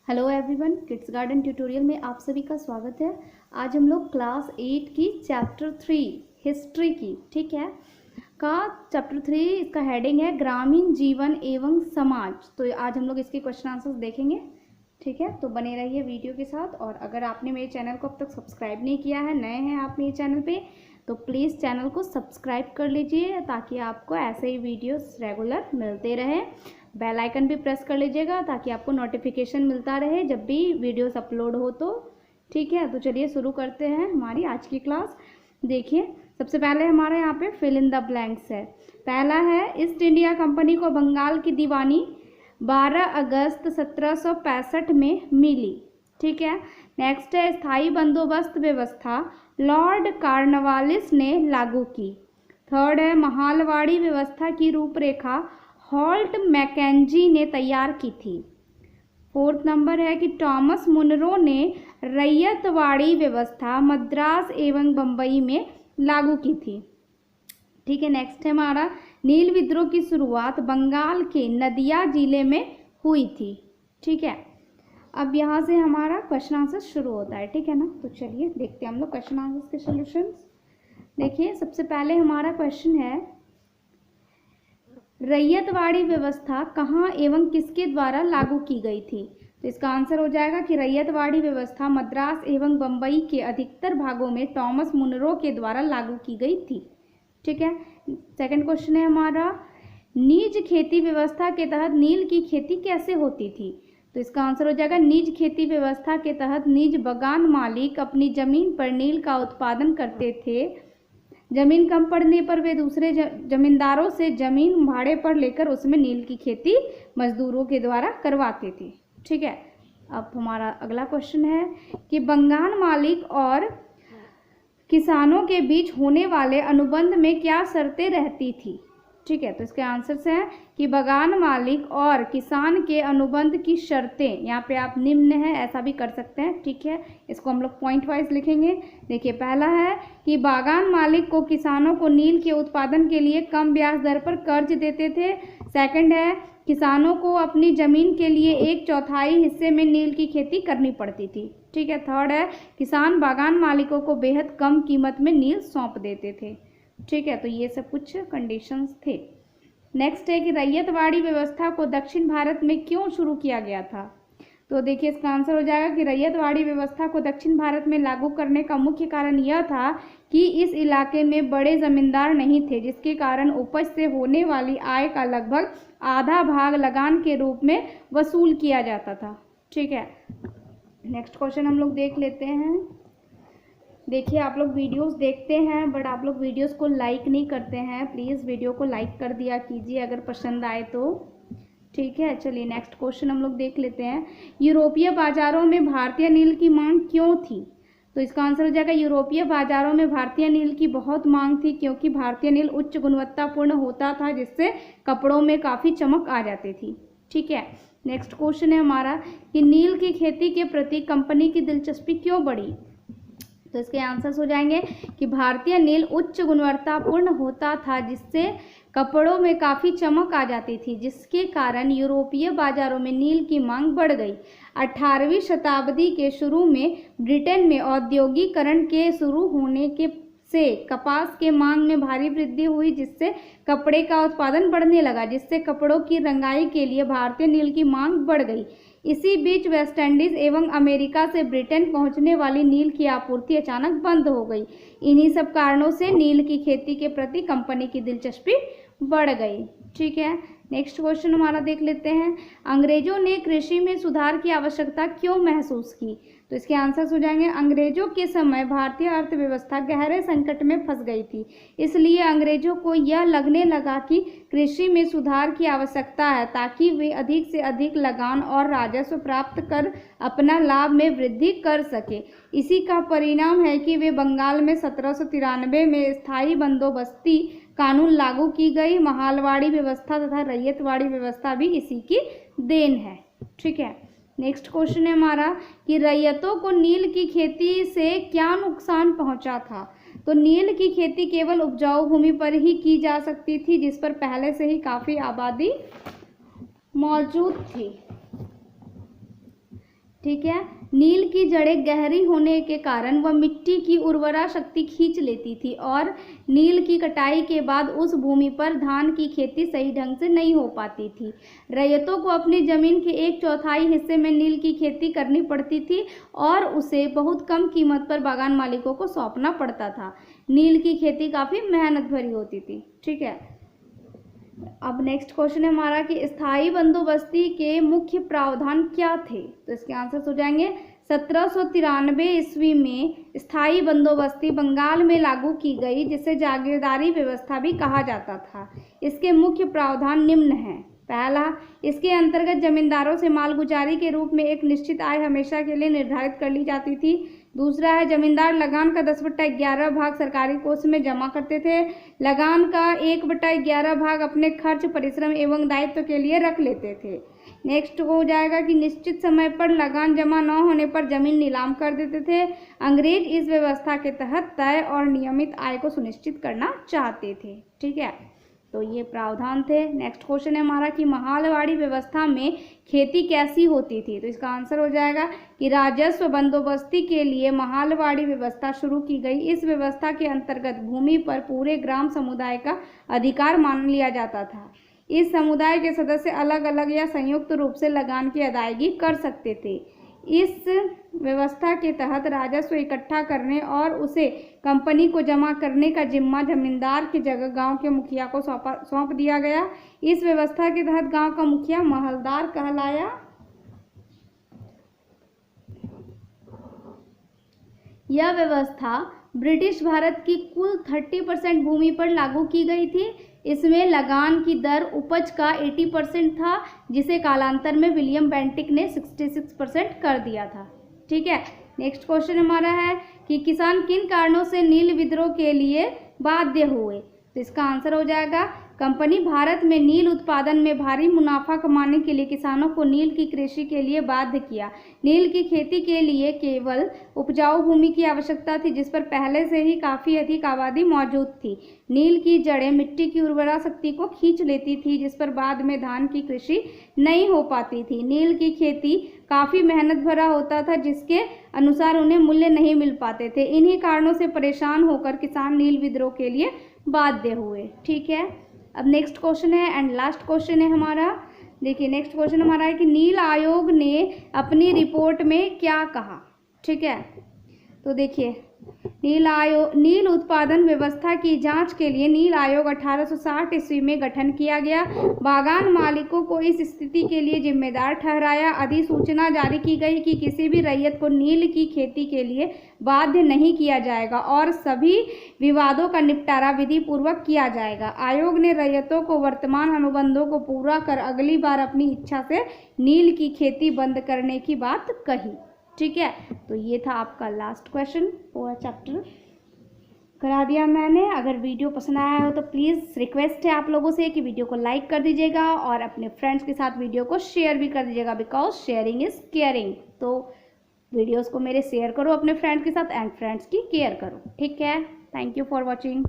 Hello everyone, kids garden tutorial में आप सभी का स्वागत है। आज हम लोग क्लास 8 की चैप्टर 3 हिस्ट्री की, ठीक है, का चैप्टर 3 इसका हेडिंग है ग्रामीण जीवन एवं समाज। तो आज हम लोग इसके क्वेश्चन आंसर्स देखेंगे, ठीक है। तो बने रहिए वीडियो के साथ। और अगर आपने मेरे चैनल को अब तक सब्सक्राइब नहीं किया है, नए हैं आप मेरे चैनल पे, तो प्लीज़ चैनल को सब्सक्राइब कर लीजिए ताकि आपको ऐसे ही वीडियोस रेगुलर मिलते रहें। बेल आइकन भी प्रेस कर लीजिएगा ताकि आपको नोटिफिकेशन मिलता रहे जब भी वीडियोस अपलोड हो तो, ठीक है। तो चलिए शुरू करते हैं हमारी आज की क्लास। देखिए, सबसे पहले हमारे यहाँ पे फिल इन द ब्लैंक्स है। पहला है, ईस्ट इंडिया कंपनी को बंगाल की दीवानी 12 अगस्त 1765 में मिली, ठीक है। नेक्स्ट है, स्थायी बंदोबस्त व्यवस्था लॉर्ड कॉर्नवालिस ने लागू की। थर्ड है, महालवाड़ी व्यवस्था की रूपरेखा हॉल्ट मैकेंजी ने तैयार की थी। फोर्थ नंबर है कि टॉमस मुनरो ने रैयतवाड़ी व्यवस्था मद्रास एवं बम्बई में लागू की थी, ठीक है। नेक्स्ट है हमारा, नील विद्रोह की शुरुआत बंगाल के नदिया जिले में हुई थी, ठीक है। अब यहाँ से हमारा क्वेश्चन आंसर शुरू होता है, ठीक है ना। तो चलिए देखते हैं हम लोग क्वेश्चन आंसर्स के सॉल्यूशंस। देखिए, सबसे पहले हमारा क्वेश्चन है, रैयतवाड़ी व्यवस्था कहाँ एवं किसके द्वारा लागू की गई थी। तो इसका आंसर हो जाएगा कि रैयतवाड़ी व्यवस्था मद्रास एवं बम्बई के अधिकतर भागों में टॉमस मुनरो के द्वारा लागू की गई थी, ठीक है। सेकंड क्वेश्चन है हमारा, निज खेती व्यवस्था के तहत नील की खेती कैसे होती थी। तो इसका आंसर हो जाएगा, निज खेती व्यवस्था के तहत निज बगान मालिक अपनी जमीन पर नील का उत्पादन करते थे। जमीन कम पड़ने पर वे दूसरे जमींदारों से जमीन भाड़े पर लेकर उसमें नील की खेती मजदूरों के द्वारा करवाते थे, ठीक है। अब हमारा अगला क्वेश्चन है कि बगान मालिक और किसानों के बीच होने वाले अनुबंध में क्या शर्तें रहती थी, ठीक है। तो इसके आंसर्स हैं कि बगान मालिक और किसान के अनुबंध की शर्तें, यहाँ पे आप निम्न है ऐसा भी कर सकते हैं, ठीक है। इसको हम लोग पॉइंट वाइज लिखेंगे। देखिए, पहला है कि बागान मालिक को किसानों को नील के उत्पादन के लिए कम ब्याज दर पर कर्ज देते थे। सेकंड है, किसानों को अपनी जमीन के लिए 1/4 हिस्से में नील की खेती करनी पड़ती थी, ठीक है। थर्ड है, किसान बागान मालिकों को बेहद कम कीमत में नील सौंप देते थे, ठीक है। तो ये सब कुछ कंडीशंस थे। नेक्स्ट है कि रैयतवाड़ी व्यवस्था को दक्षिण भारत में क्यों शुरू किया गया था। तो देखिए, इसका आंसर हो जाएगा कि रैयतवाड़ी व्यवस्था को दक्षिण भारत में लागू करने का मुख्य कारण यह था कि इस इलाके में बड़े जमींदार नहीं थे, जिसके कारण उपज से होने वाली आय का लगभग आधा भाग लगान के रूप में वसूल किया जाता था, ठीक है। नेक्स्ट क्वेश्चन हम लोग देख लेते हैं। देखिए, आप लोग वीडियोस देखते हैं बट आप लोग वीडियोस को लाइक नहीं करते हैं। प्लीज़ वीडियो को लाइक कर दिया कीजिए अगर पसंद आए तो, ठीक है। चलिए नेक्स्ट क्वेश्चन हम लोग देख लेते हैं। यूरोपीय बाजारों में भारतीय नील की मांग क्यों थी। तो इसका आंसर हो जाएगा, यूरोपीय बाजारों में भारतीय नील की बहुत मांग थी क्योंकि भारतीय नील उच्च गुणवत्तापूर्ण होता था, जिससे कपड़ों में काफ़ी चमक आ जाती थी, ठीक है। नेक्स्ट क्वेश्चन है हमारा कि नील की खेती के प्रति कंपनी की दिलचस्पी क्यों बढ़ी। तो इसके आंसर्स हो जाएंगे कि भारतीय नील उच्च गुणवत्तापूर्ण होता था, जिससे कपड़ों में काफ़ी चमक आ जाती थी, जिसके कारण यूरोपीय बाजारों में नील की मांग बढ़ गई। 18वीं शताब्दी के शुरू में ब्रिटेन में औद्योगिकरण के शुरू होने के से कपास के मांग में भारी वृद्धि हुई, जिससे कपड़े का उत्पादन बढ़ने लगा, जिससे कपड़ों की रंगाई के लिए भारतीय नील की मांग बढ़ गई। इसी बीच वेस्ट इंडीज एवं अमेरिका से ब्रिटेन पहुंचने वाली नील की आपूर्ति अचानक बंद हो गई। इन्हीं सब कारणों से नील की खेती के प्रति कंपनी की दिलचस्पी बढ़ गई, ठीक है। नेक्स्ट क्वेश्चन हमारा देख लेते हैं। अंग्रेजों ने कृषि में सुधार की आवश्यकता क्यों महसूस की। तो इसके आंसर्स हो जाएंगे, अंग्रेजों के समय भारतीय अर्थव्यवस्था गहरे संकट में फंस गई थी, इसलिए अंग्रेजों को यह लगने लगा कि कृषि में सुधार की आवश्यकता है ताकि वे अधिक से अधिक लगान और राजस्व प्राप्त कर अपना लाभ में वृद्धि कर सके। इसी का परिणाम है कि वे बंगाल में 1793 में स्थायी बंदोबस्ती कानून लागू की गई। महालवाड़ी व्यवस्था तथा रैयतवाड़ी व्यवस्था भी इसी की देन है, ठीक है। नेक्स्ट क्वेश्चन है हमारा कि रैयतों को नील की खेती से क्या नुकसान पहुंचा था। तो नील की खेती केवल उपजाऊ भूमि पर ही की जा सकती थी, जिस पर पहले से ही काफ़ी आबादी मौजूद थी। ठीक है। नील की जड़ें गहरी होने के कारण वह मिट्टी की उर्वरा शक्ति खींच लेती थी और नील की कटाई के बाद उस भूमि पर धान की खेती सही ढंग से नहीं हो पाती थी। रैयतों को अपनी जमीन के 1/4 हिस्से में नील की खेती करनी पड़ती थी और उसे बहुत कम कीमत पर बागान मालिकों को सौंपना पड़ता था। नील की खेती काफ़ी मेहनत भरी होती थी। ठीक है। अब नेक्स्ट क्वेश्चन है हमारा कि स्थायी बंदोबस्ती के मुख्य प्रावधान क्या थे। तो इसके आंसर्स हो जाएंगे 1793 ईस्वी में स्थायी बंदोबस्ती बंगाल में लागू की गई, जिसे जागीरदारी व्यवस्था भी कहा जाता था। इसके मुख्य प्रावधान निम्न हैं। पहला, इसके अंतर्गत जमींदारों से मालगुजारी के रूप में एक निश्चित आय हमेशा के लिए निर्धारित कर ली जाती थी। दूसरा है, जमींदार लगान का 10/11 भाग सरकारी कोष में जमा करते थे। लगान का 1/11 भाग अपने खर्च, परिश्रम एवं दायित्व के लिए रख लेते थे। नेक्स्ट हो जाएगा कि निश्चित समय पर लगान जमा न होने पर जमीन नीलाम कर देते थे। अंग्रेज इस व्यवस्था के तहत तय और नियमित आय को सुनिश्चित करना चाहते थे। ठीक है, तो ये प्रावधान थे। नेक्स्ट क्वेश्चन है हमारा कि महालवाड़ी व्यवस्था में खेती कैसी होती थी। तो इसका आंसर हो जाएगा कि राजस्व बंदोबस्ती के लिए महालवाड़ी व्यवस्था शुरू की गई। इस व्यवस्था के अंतर्गत भूमि पर पूरे ग्राम समुदाय का अधिकार मान लिया जाता था। इस समुदाय के सदस्य अलग अलग या संयुक्त रूप से लगान की अदायगी कर सकते थे। इस व्यवस्था के तहत राजस्व इकट्ठा करने और उसे कंपनी को जमा करने का जिम्मा जमींदार की जगह गांव के मुखिया को सौंप दिया गया। इस व्यवस्था के तहत गांव का मुखिया महलदार कहलाया। यह व्यवस्था ब्रिटिश भारत की कुल 30% भूमि पर लागू की गई थी। इसमें लगान की दर उपज का 80% था, जिसे कालांतर में विलियम बेंटिक ने 66% कर दिया था। ठीक है। नेक्स्ट क्वेश्चन हमारा है कि किसान किन कारणों से नील विद्रोह के लिए बाध्य हुए। तो इसका आंसर हो जाएगा, कंपनी भारत में नील उत्पादन में भारी मुनाफा कमाने के लिए किसानों को नील की कृषि के लिए बाध्य किया। नील की खेती के लिए केवल उपजाऊ भूमि की आवश्यकता थी, जिस पर पहले से ही काफ़ी अधिक आबादी मौजूद थी। नील की जड़ें मिट्टी की उर्वरा शक्ति को खींच लेती थी, जिस पर बाद में धान की कृषि नहीं हो पाती थी। नील की खेती काफ़ी मेहनत भरा होता था, जिसके अनुसार उन्हें मूल्य नहीं मिल पाते थे। इन्हीं कारणों से परेशान होकर किसान नील विद्रोह के लिए बाध्य हुए। ठीक है। अब नेक्स्ट क्वेश्चन है एंड लास्ट क्वेश्चन है हमारा। देखिए, नेक्स्ट क्वेश्चन हमारा है कि नील आयोग ने अपनी रिपोर्ट में क्या कहा। ठीक है, तो देखिए, नील उत्पादन व्यवस्था की जांच के लिए नील आयोग 1860 ईस्वी में गठन किया गया। बागान मालिकों को इस स्थिति के लिए जिम्मेदार ठहराया। अधिसूचना जारी की गई कि किसी भी रैयत को नील की खेती के लिए बाध्य नहीं किया जाएगा और सभी विवादों का निपटारा विधि पूर्वक किया जाएगा। आयोग ने रैयतों को वर्तमान अनुबंधों को पूरा कर अगली बार अपनी इच्छा से नील की खेती बंद करने की बात कही। ठीक है, तो ये था आपका लास्ट क्वेश्चन पूरा चैप्टर करा दिया मैंने। अगर वीडियो पसंद आया हो तो प्लीज़ रिक्वेस्ट है आप लोगों से कि वीडियो को लाइक कर दीजिएगा और अपने फ्रेंड्स के साथ वीडियो को शेयर भी कर दीजिएगा, बिकॉज शेयरिंग इज़ केयरिंग। तो वीडियोस को मेरे शेयर करो अपने फ्रेंड्स के साथ एंड फ्रेंड्स की केयर करो। ठीक है, थैंक यू फॉर वॉचिंग।